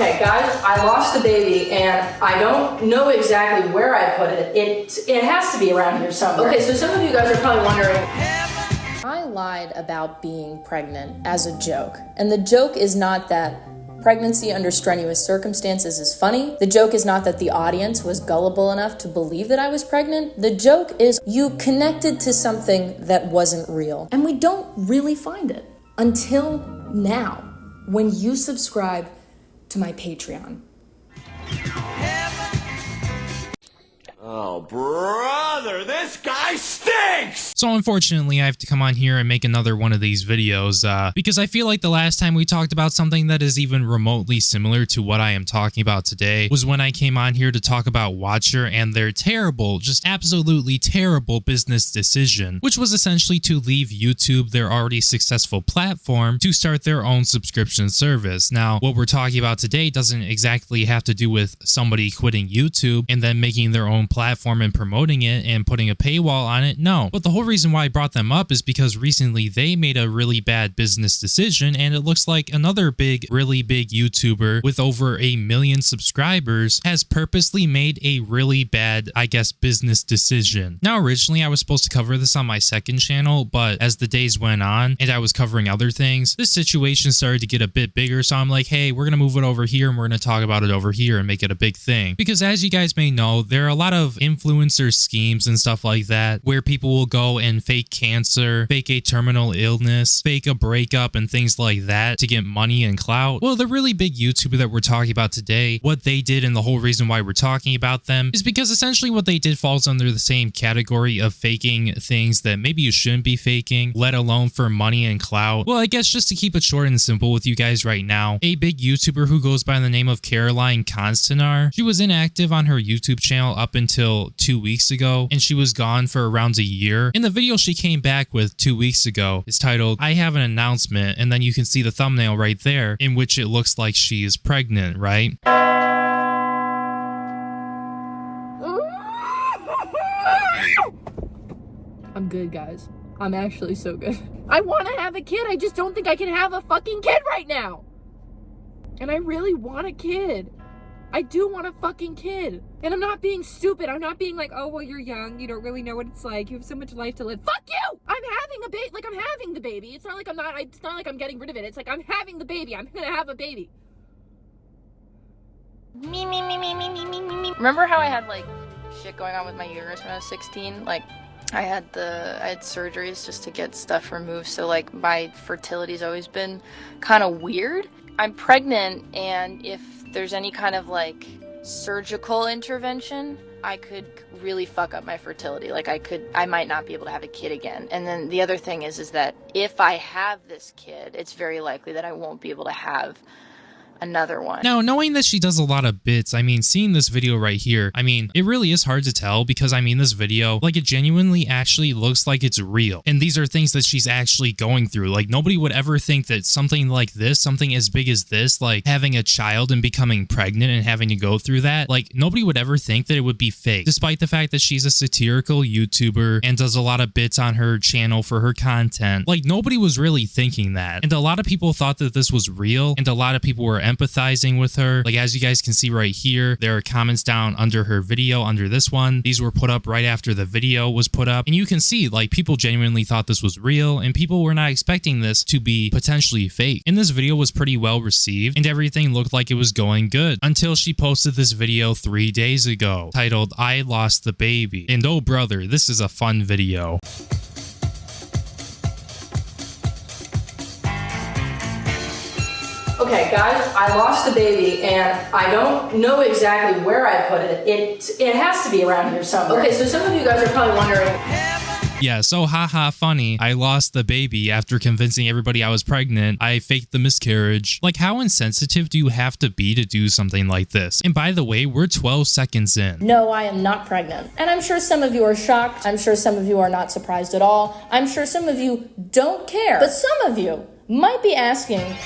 Okay, guys, I lost the baby, and I don't know exactly where I put it. It has to be around here somewhere. Okay, so some of you guys are probably wondering. I lied about being pregnant as a joke. And the joke is not that pregnancy under strenuous circumstances is funny. The joke is not that the audience was gullible enough to believe that I was pregnant. The joke is you connected to something that wasn't real. And we don't really find it until now, when you subscribe to my Patreon. Oh, brother, this guy stinks! So unfortunately, I have to come on here and make another one of these videos, because I feel like the last time we talked about something that is even remotely similar to what I am talking about today was when I came on here to talk about Watcher and their terrible, just absolutely terrible business decision, which was essentially to leave YouTube, their already successful platform, to start their own subscription service. Now, what we're talking about today doesn't exactly have to do with somebody quitting YouTube and then making their own platform and promoting it and putting a paywall on it. No, but the whole reason why I brought them up is because recently they made a really bad business decision, and it looks like another really big YouTuber with over 1 million subscribers has purposely made a really bad, I guess, business decision. Now, originally I was supposed to cover this on my second channel, but as the days went on and I was covering other things, this situation started to get a bit bigger, so I'm like, hey, we're gonna move it over here and we're gonna talk about it over here and make it a big thing. Because as you guys may know, there are a lot of influencer schemes and stuff like that where people will go and fake cancer, fake a terminal illness, fake a breakup and things like that to get money and clout. Well, the really big YouTuber that we're talking about today, what they did and the whole reason why we're talking about them is because essentially what they did falls under the same category of faking things that maybe you shouldn't be faking, let alone for money and clout. Well, I guess just to keep it short and simple with you guys right now, a big YouTuber who goes by the name of Konstnar, she was inactive on her YouTube channel up until 2 weeks ago, and she was gone for around a year. In the video she came back with 2 weeks ago is titled, I have an announcement, and then you can see the thumbnail right there in which it looks like she is pregnant, right? I'm good, guys. I'm actually so good. I want to have a kid. I just don't think I can have a fucking kid right now. And I really want a kid. I do want a fucking kid. And I'm not being stupid. I'm not being like, oh, well, you're young. You don't really know what it's like. You have so much life to live. Fuck you! I'm having a baby. Like, I'm having the baby. It's not like it's not like I'm getting rid of it. It's like, I'm having the baby. I'm gonna have a baby. Me. Remember how I had, like, shit going on with my uterus when I was 16? Like, I had surgeries just to get stuff removed. So, like, my fertility's always been kind of weird. I'm pregnant, and if there's any kind of like surgical intervention, I could really fuck up my fertility. Like I might not be able to have a kid again. And then the other thing is that if I have this kid, it's very likely that I won't be able to have another one. Now, knowing that she does a lot of bits, I mean, seeing this video right here, I mean, it really is hard to tell because, I mean, this video, like, it genuinely actually looks like it's real. And these are things that she's actually going through. Like, nobody would ever think that something like this, something as big as this, like having a child and becoming pregnant and having to go through that, like, nobody would ever think that it would be fake, despite the fact that she's a satirical YouTuber and does a lot of bits on her channel for her content. Like, nobody was really thinking that. And a lot of people thought that this was real, and a lot of people were empathizing with her. Like, as you guys can see right here, there are comments down under her video, under this one. These were put up right after the video was put up, and you can see, like, people genuinely thought this was real, and people were not expecting this to be potentially fake. And this video was pretty well received, and everything looked like it was going good until she posted this video 3 days ago titled, I Lost the Baby. And oh brother, this is a fun video. Okay, guys, I lost the baby, and I don't know exactly where I put it. It has to be around here somewhere. Okay, so some of you guys are probably wondering. Yeah, so haha funny. I lost the baby after convincing everybody I was pregnant. I faked the miscarriage. Like, how insensitive do you have to be to do something like this? And by the way, we're 12 seconds in. No, I am not pregnant. And I'm sure some of you are shocked. I'm sure some of you are not surprised at all. I'm sure some of you don't care. But some of you might be asking,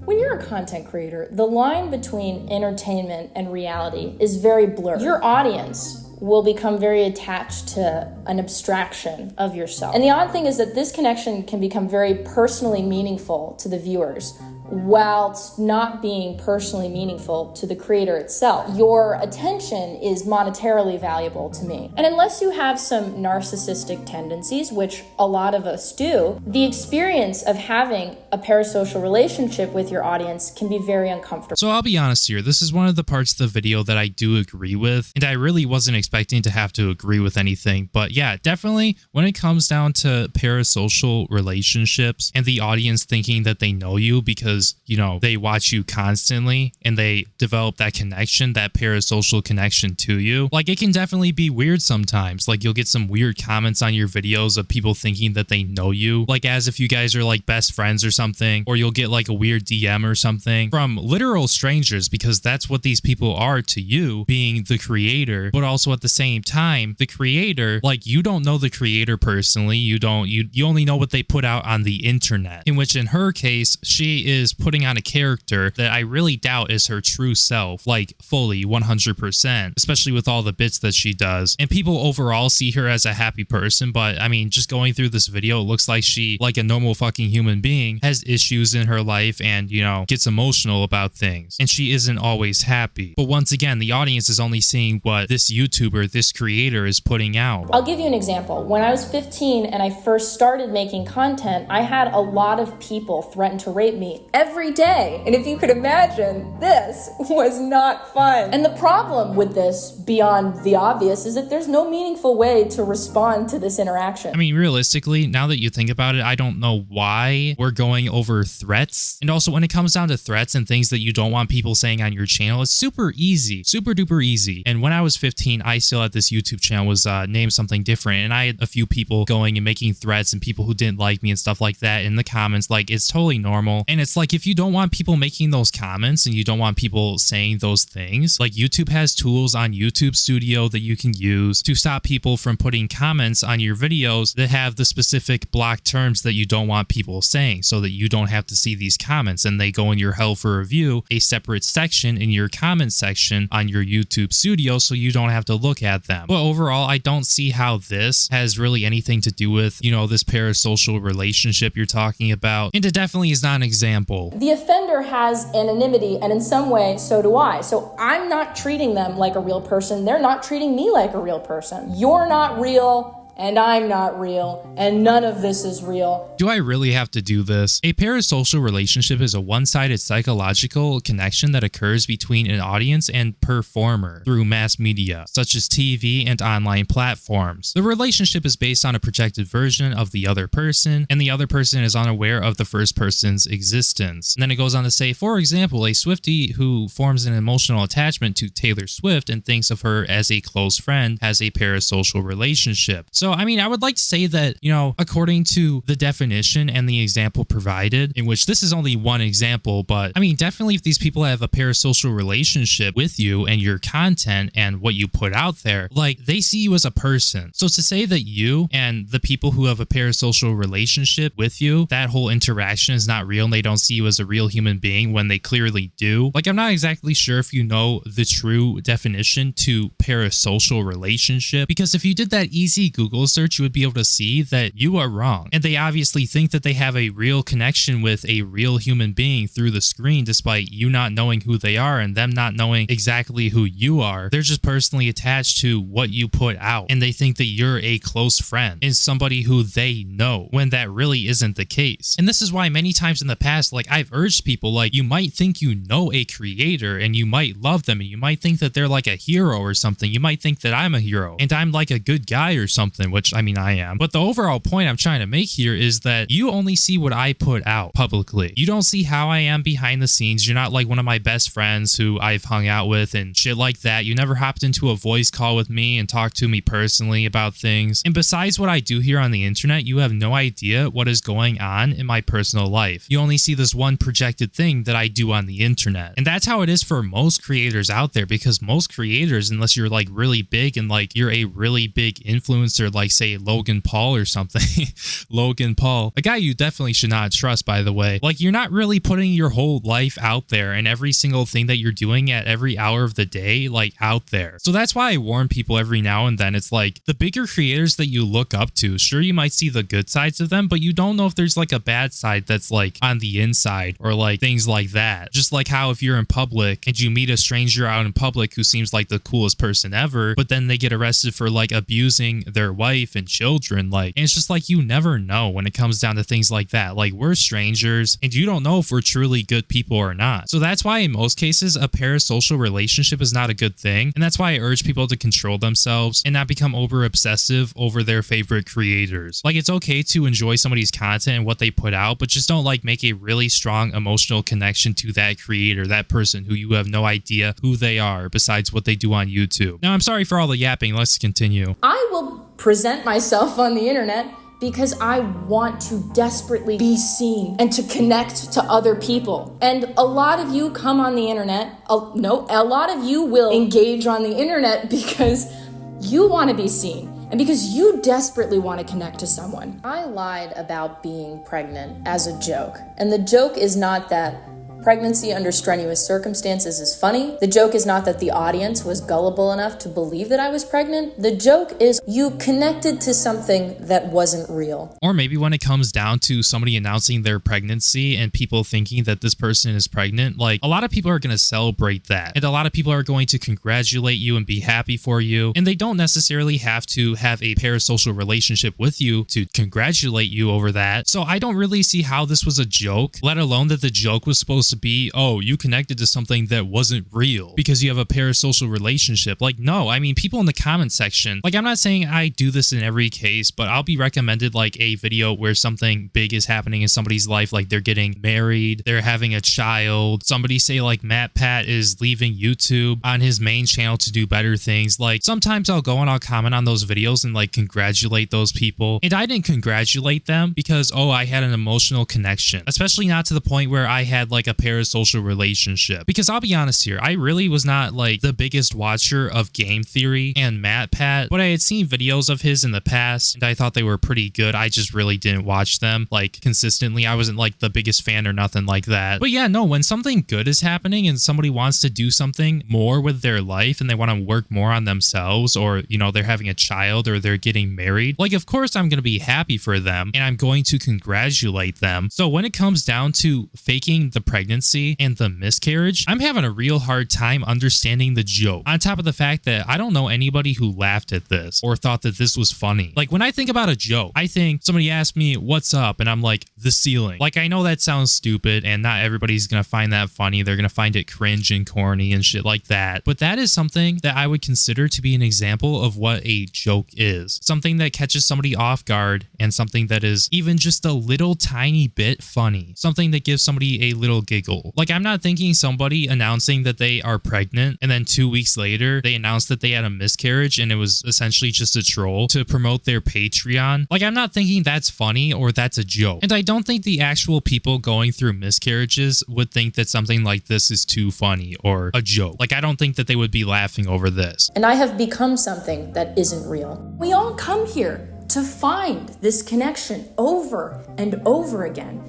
when you're a content creator, the line between entertainment and reality is very blurred. Your audience will become very attached to an abstraction of yourself. And the odd thing is that this connection can become very personally meaningful to the viewers, whilst not being personally meaningful to the creator itself. Your attention is monetarily valuable to me. And unless you have some narcissistic tendencies, which a lot of us do, the experience of having a parasocial relationship with your audience can be very uncomfortable. So I'll be honest here, this is one of the parts of the video that I do agree with, and I really wasn't expecting to have to agree with anything, but yeah, definitely when it comes down to parasocial relationships and the audience thinking that they know you because, you know, they watch you constantly and they develop that connection, that parasocial connection to you, like it can definitely be weird sometimes. Like you'll get some weird comments on your videos of people thinking that they know you, like as if you guys are like best friends or something, or you'll get like a weird DM or something from literal strangers, because that's what these people are to you, being the creator. But also at the same time, the creator, like you don't know the creator personally, you only know what they put out on the internet, in which in her case she is putting on a character that I really doubt is her true self, like fully 100%, especially with all the bits that she does. And people overall see her as a happy person, but I mean, just going through this video, it looks like she, like a normal fucking human being, has issues in her life and, you know, gets emotional about things, and she isn't always happy. But once again, the audience is only seeing what this YouTuber, this creator is putting out. I'll give you an example. When I was 15 and I first started making content, I had a lot of people threaten to rape me every day. And if you could imagine, this was not fun. And the problem with this, beyond the obvious, is that there's no meaningful way to respond to this interaction. I mean, realistically, now that you think about it, I don't know why we're going over threats. And also when it comes down to threats and things that you don't want people saying on your channel, it's super easy, super duper easy. And when I was 15, I still had this YouTube channel, was named something different, and I had a few people going and making threats and people who didn't like me and stuff like that in the comments. Like, it's totally normal. And it's like, if you don't want people making those comments and you don't want people saying those things, like YouTube has tools on YouTube Studio that you can use to stop people from putting comments on your videos that have the specific blocked terms that you don't want people saying, so that you don't have to see these comments and they go in your hell for review, a separate section in your comment section on your YouTube Studio, so you don't have to look at them. But overall, I don't see how this has really anything to do with, you know, this parasocial relationship you're talking about. And it definitely is not an example. The offender has anonymity, and in some way, so do I. So I'm not treating them like a real person. They're not treating me like a real person. You're not real, and I'm not real, and none of this is real. Do I really have to do this? A parasocial relationship is a one-sided psychological connection that occurs between an audience and performer through mass media, such as TV and online platforms. The relationship is based on a projected version of the other person, and the other person is unaware of the first person's existence. And then it goes on to say, for example, a Swiftie who forms an emotional attachment to Taylor Swift and thinks of her as a close friend has a parasocial relationship. So, I mean, I would like to say that, you know, according to the definition and the example provided, in which this is only one example, but I mean, definitely if these people have a parasocial relationship with you and your content and what you put out there, like they see you as a person. So to say that you and the people who have a parasocial relationship with you, that whole interaction is not real and they don't see you as a real human being when they clearly do, like I'm not exactly sure if you know the true definition to parasocial relationship, because if you did that easy Google search, you would be able to see that you are wrong. And they obviously think that they have a real connection with a real human being through the screen, despite you not knowing who they are and them not knowing exactly who you are. They're just personally attached to what you put out, and they think that you're a close friend and somebody who they know, when that really isn't the case. And this is why many times in the past, like I've urged people, like you might think you know a creator and you might love them and you might think that they're like a hero or something. You might think that I'm a hero and I'm like a good guy or something, which I mean, I am. But the overall point I'm trying to make here is that you only see what I put out publicly. You don't see how I am behind the scenes. You're not like one of my best friends who I've hung out with and shit like that. You never hopped into a voice call with me and talked to me personally about things. And besides what I do here on the internet, you have no idea what is going on in my personal life. You only see this one projected thing that I do on the internet. And that's how it is for most creators out there, because most creators, unless you're like really big and like you're a really big influencer like say Logan Paul or something. Logan Paul, a guy you definitely should not trust, by the way. Like, you're not really putting your whole life out there and every single thing that you're doing at every hour of the day, like, out there. So that's why I warn people every now and then. It's like the bigger creators that you look up to, sure, you might see the good sides of them, but you don't know if there's like a bad side that's like on the inside or like things like that. Just like how if you're in public and you meet a stranger out in public who seems like the coolest person ever, but then they get arrested for like abusing their wife and children, like, and it's just like you never know when it comes down to things like that. Like, we're strangers and you don't know if we're truly good people or not. So that's why in most cases a parasocial relationship is not a good thing, and that's why I urge people to control themselves and not become over obsessive over their favorite creators. Like, it's okay to enjoy somebody's content and what they put out, but just don't like make a really strong emotional connection to that creator, that person who you have no idea who they are besides what they do on YouTube. Now, I'm sorry for all the yapping. Let's continue. I will present myself on the internet because I want to desperately be seen and to connect to other people. And a lot of you come on the internet, a lot of you will engage on the internet because you want to be seen and because you desperately want to connect to someone. I lied about being pregnant as a joke, and the joke is not that pregnancy under strenuous circumstances is funny. The joke is not that the audience was gullible enough to believe that I was pregnant. The joke is you connected to something that wasn't real. Or maybe when it comes down to somebody announcing their pregnancy and people thinking that this person is pregnant, like, a lot of people are going to celebrate that. And a lot of people are going to congratulate you and be happy for you. And they don't necessarily have to have a parasocial relationship with you to congratulate you over that. So I don't really see how this was a joke, let alone that the joke was supposed to be, oh, you connected to something that wasn't real because you have a parasocial relationship. Like, no, I mean, people in the comment section, like, I'm not saying I do this in every case, but I'll be recommended like a video where something big is happening in somebody's life, like they're getting married, they're having a child, somebody say like Matt Pat is leaving YouTube on his main channel to do better things. Like, sometimes I'll go and I'll comment on those videos and like congratulate those people, and I didn't congratulate them because, oh, I had an emotional connection, especially not to the point where I had like a parasocial relationship. Because I'll be honest here, I really was not like the biggest watcher of game theory and Matt Pat, but I had seen videos of his in the past and I thought they were pretty good. I just really didn't watch them like consistently. I wasn't like the biggest fan or nothing like that. But yeah, no, when something good is happening and somebody wants to do something more with their life and they want to work more on themselves, or, you know, they're having a child or they're getting married, like, of course I'm going to be happy for them and I'm going to congratulate them. So when it comes down to faking the pregnancy and the miscarriage, I'm having a real hard time understanding the joke, on top of the fact that I don't know anybody who laughed at this or thought that this was funny. Like, when I think about a joke, I think somebody asked me what's up and I'm like, the ceiling. Like, I know that sounds stupid and not everybody's gonna find that funny. They're gonna find it cringe and corny and shit like that, but that is something that I would consider to be an example of what a joke is. Something that catches somebody off guard and something that is even just a little tiny bit funny. Something that gives somebody a little giggle. Like, I'm not thinking somebody announcing that they are pregnant and then 2 weeks later they announced that they had a miscarriage and it was essentially just a troll to promote their Patreon. Like, I'm not thinking that's funny or that's a joke. And I don't think the actual people going through miscarriages would think that something like this is too funny or a joke. Like, I don't think that they would be laughing over this. And I have become something that isn't real. We all come here to find this connection over and over again.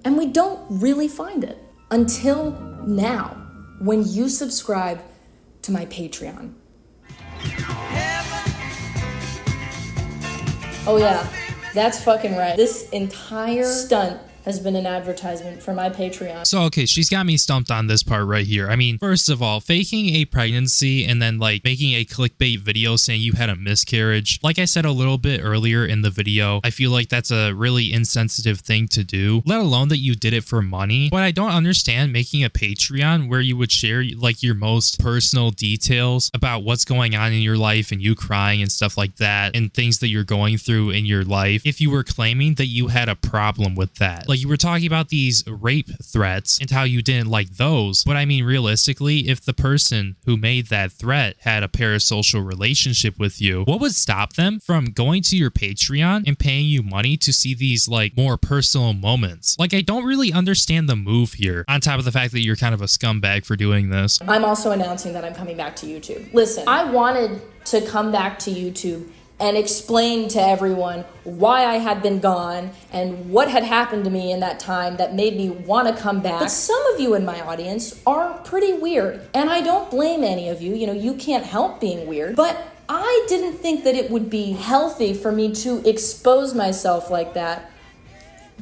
And we don't really find it until now, when you subscribe to my Patreon. Oh yeah, that's fucking right. This entire stunt has been an advertisement for my Patreon. So, okay, she's got me stumped on this part right here. I mean, first of all, faking a pregnancy and then like making a clickbait video saying you had a miscarriage. Like I said a little bit earlier in the video, I feel like that's a really insensitive thing to do, let alone that you did it for money. But I don't understand making a Patreon where you would share like your most personal details about what's going on in your life and you crying and stuff like that and things that you're going through in your life if you were claiming that you had a problem with that. Like, you were talking about these rape threats and how you didn't like those, but I mean, realistically, if the person who made that threat had a parasocial relationship with you, what would stop them from going to your Patreon and paying you money to see these like more personal moments? Like, I don't really understand the move here, on top of the fact that you're kind of a scumbag for doing this. I'm also announcing that I'm coming back to YouTube. Listen, I wanted to come back to YouTube and explained to everyone why I had been gone and what had happened to me in that time that made me want to come back. But some of you in my audience are pretty weird, and I don't blame any of you. You know, you can't help being weird, but I didn't think that it would be healthy for me to expose myself like that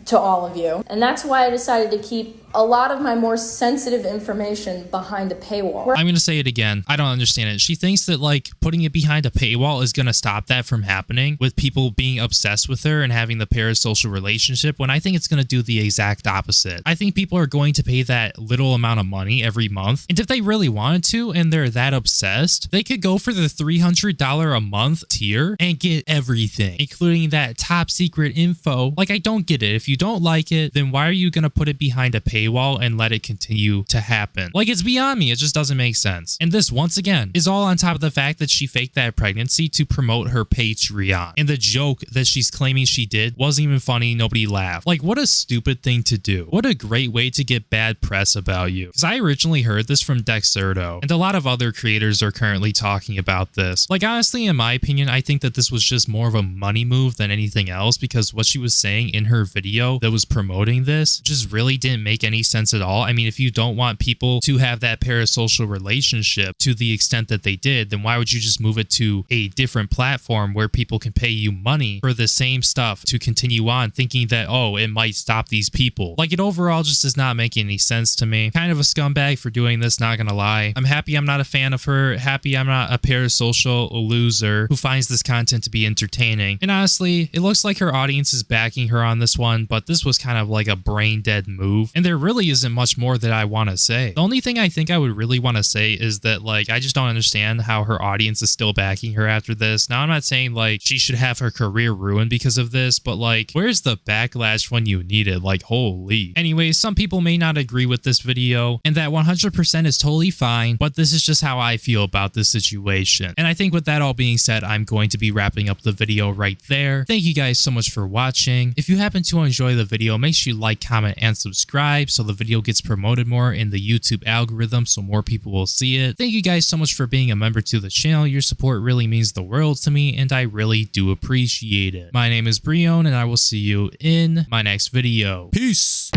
to all of you. And that's why I decided to keep a lot of my more sensitive information behind a paywall. I'm gonna say it again. I don't understand it. She thinks that like putting it behind a paywall is gonna stop that from happening with people being obsessed with her and having the parasocial relationship, when I think it's gonna do the exact opposite. I think people are going to pay that little amount of money every month, and if they really wanted to and they're that obsessed, they could go for the $300 a month tier and get everything, including that top secret info. Like, I don't get it. If you don't like it, then why are you gonna put it behind a paywall and let it continue to happen? Like, it's beyond me. It just doesn't make sense. And this, once again, is all on top of the fact that she faked that pregnancy to promote her Patreon. And the joke that she's claiming she did wasn't even funny. Nobody laughed. Like, what a stupid thing to do. What a great way to get bad press about you. Because I originally heard this from Dexerto, and a lot of other creators are currently talking about this. Like, honestly, in my opinion, I think that this was just more of a money move than anything else, because what she was saying in her video that was promoting this just really didn't make any sense at all. I mean, if you don't want people to have that parasocial relationship to the extent that they did, then why would you just move it to a different platform where people can pay you money for the same stuff to continue on, thinking that, oh, it might stop these people? Like, it overall just does not make any sense to me. Kind of a scumbag for doing this, not gonna lie. I'm happy I'm not a fan of her. Happy I'm not a parasocial loser who finds this content to be entertaining. And honestly, it looks like her audience is backing her on this one, but this was kind of like a brain dead move, and there really isn't much more that I want to say. The only thing I think I would really want to say is that, like, I just don't understand how her audience is still backing her after this. Now, I'm not saying like she should have her career ruined because of this, but like, where's the backlash when you need it? Like, holy. Anyways, some people may not agree with this video, and that 100% is totally fine, but this is just how I feel about this situation. And I think with that all being said, I'm going to be wrapping up the video right there. Thank you guys so much for watching. If you happen to enjoy the video, make sure you like, comment, and subscribe so the video gets promoted more in the YouTube algorithm so more people will see it. Thank you guys so much for being a member to the channel. Your support really means the world to me, and I really do appreciate it. My name is Breone, and I will see you in my next video. Peace!